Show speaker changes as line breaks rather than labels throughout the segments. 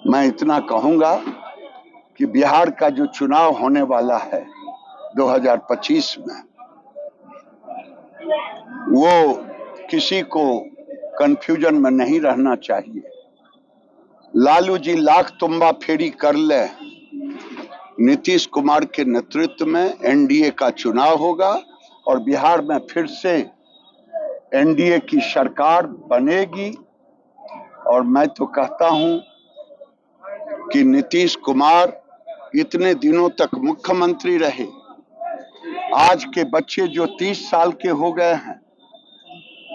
मैं इतना कहूंगा कि बिहार का जो चुनाव होने वाला है 2025 में, वो किसी को कंफ्यूजन में नहीं रहना चाहिए। लालू जी लाख तुम्बा फेरी कर ले, नीतीश कुमार के नेतृत्व में एनडीए का चुनाव होगा और बिहार में फिर से एनडीए की सरकार बनेगी। और मैं तो कहता हूं कि नीतीश कुमार इतने दिनों तक मुख्यमंत्री रहे, आज के बच्चे जो 30 साल के हो गए हैं,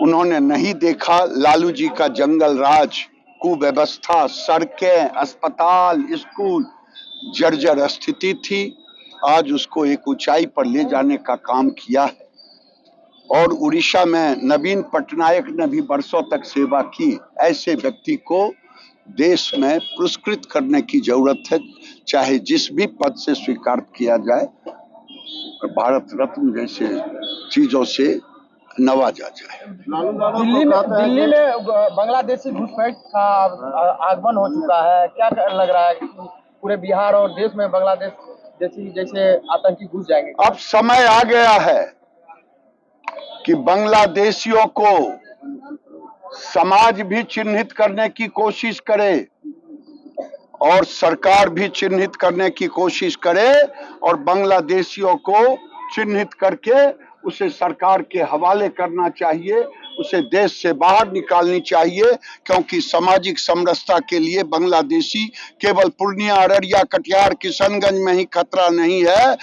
उन्होंने नहीं देखा लालू जी का जंगल राज, कुव्यवस्था, सड़कें, अस्पताल, स्कूल जर्जर स्थिति थी। आज उसको एक ऊंचाई पर ले जाने का काम किया है। और उड़ीसा में नवीन पटनायक ने भी वर्षों तक सेवा की। ऐसे व्यक्ति को देश में पुरस्कृत करने की जरूरत है, चाहे जिस भी पद से स्वीकार किया जाए, भारत रत्न जैसे चीजों से नवाजा जाए।
दिल्ली में बांग्लादेशी घुसपैठ का आगमन हो चुका है। क्या लग रहा है कि पूरे बिहार और देश में बांग्लादेश जैसे आतंकी घुस जाएंगे?
अब समय आ गया है कि बांग्लादेशियों को समाज भी चिन्हित करने की कोशिश करे और सरकार भी चिन्हित करने की कोशिश करे और बांग्लादेशियों को चिन्हित करके उसे सरकार के हवाले करना चाहिए, उसे देश से बाहर निकालनी चाहिए। क्योंकि सामाजिक समरसता के लिए बांग्लादेशी केवल पूर्णिया, अररिया, कटिहार, किशनगंज में ही खतरा नहीं है,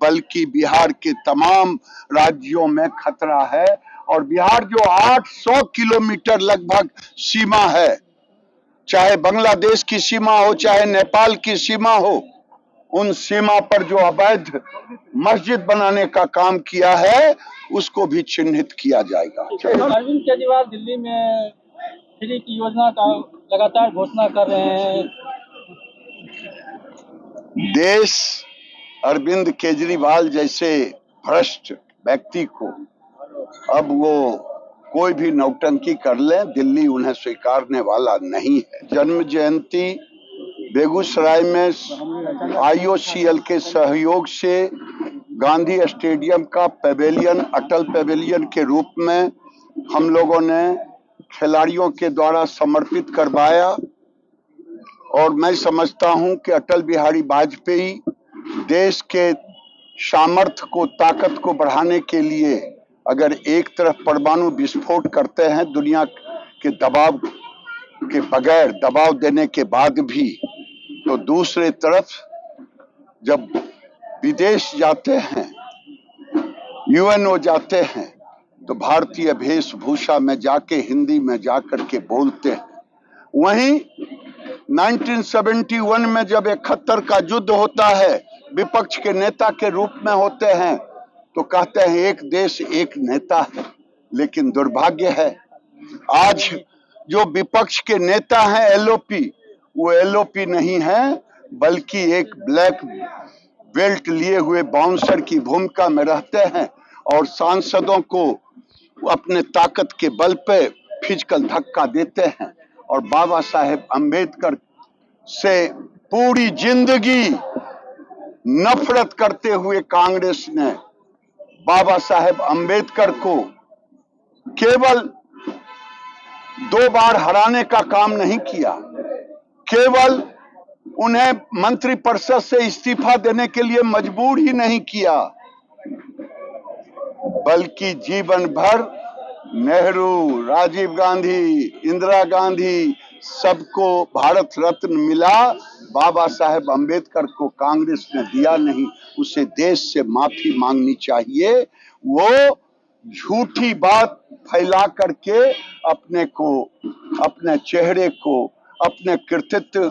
बल्कि बिहार के तमाम राज्यों में खतरा है। और बिहार जो 800 किलोमीटर लगभग सीमा है, चाहे बांग्लादेश की सीमा हो, चाहे नेपाल की सीमा हो, उन सीमा पर जो अवैध मस्जिद बनाने का काम किया है, उसको भी चिन्हित किया जाएगा।
अरविंद केजरीवाल दिल्ली में फ्री की योजना का लगातार घोषणा कर रहे हैं।
देश अरविंद केजरीवाल जैसे भ्रष्ट व्यक्ति को अब वो कोई भी नौटंकी कर ले, दिल्ली उन्हें स्वीकारने वाला नहीं है। जन्म जयंती बेगूसराय में आईओसीएल के सहयोग से गांधी स्टेडियम का पेवेलियन, अटल पेवेलियन के रूप में हम लोगों ने खिलाड़ियों के द्वारा समर्पित करवाया। और मैं समझता हूं कि अटल बिहारी वाजपेयी देश के सामर्थ्य को, ताकत को बढ़ाने के लिए अगर एक तरफ परमाणु विस्फोट करते हैं दुनिया के दबाव के बगैर, दबाव देने के बाद भी, तो दूसरे तरफ जब विदेश जाते हैं, यूएनओ जाते हैं, तो भारतीय वेशभूषा में जाके हिंदी में जाकर के बोलते हैं। वहीं 1971 में जब 71 का युद्ध होता है, विपक्ष के नेता के रूप में होते हैं, तो कहते हैं एक देश एक नेता है। लेकिन दुर्भाग्य है, आज जो विपक्ष के नेता हैं एलओपी, वो एलओपी नहीं है, बल्कि एक ब्लैक बेल्ट लिए हुए बाउंसर की भूमिका में रहते हैं और सांसदों को अपने ताकत के बल पे फिजिकल धक्का देते हैं। और बाबा साहेब अंबेडकर से पूरी जिंदगी नफरत करते हुए कांग्रेस ने बाबा साहेब अंबेडकर को केवल 2 बार हराने का काम नहीं किया, केवल उन्हें मंत्रिपरिषद से इस्तीफा देने के लिए मजबूर ही नहीं किया, बल्कि जीवन भर नेहरू, राजीव गांधी, इंदिरा गांधी, सबको भारत रत्न मिला, बाबा साहेब अंबेडकर को कांग्रेस ने दिया नहीं। उसे देश से माफी मांगनी चाहिए। वो झूठी बात फैला करके अपने को, अपने चेहरे को, अपने कृतित्व,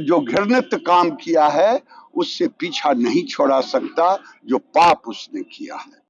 जो घृणित काम किया है, उससे पीछा नहीं छोड़ा सकता जो पाप उसने किया है।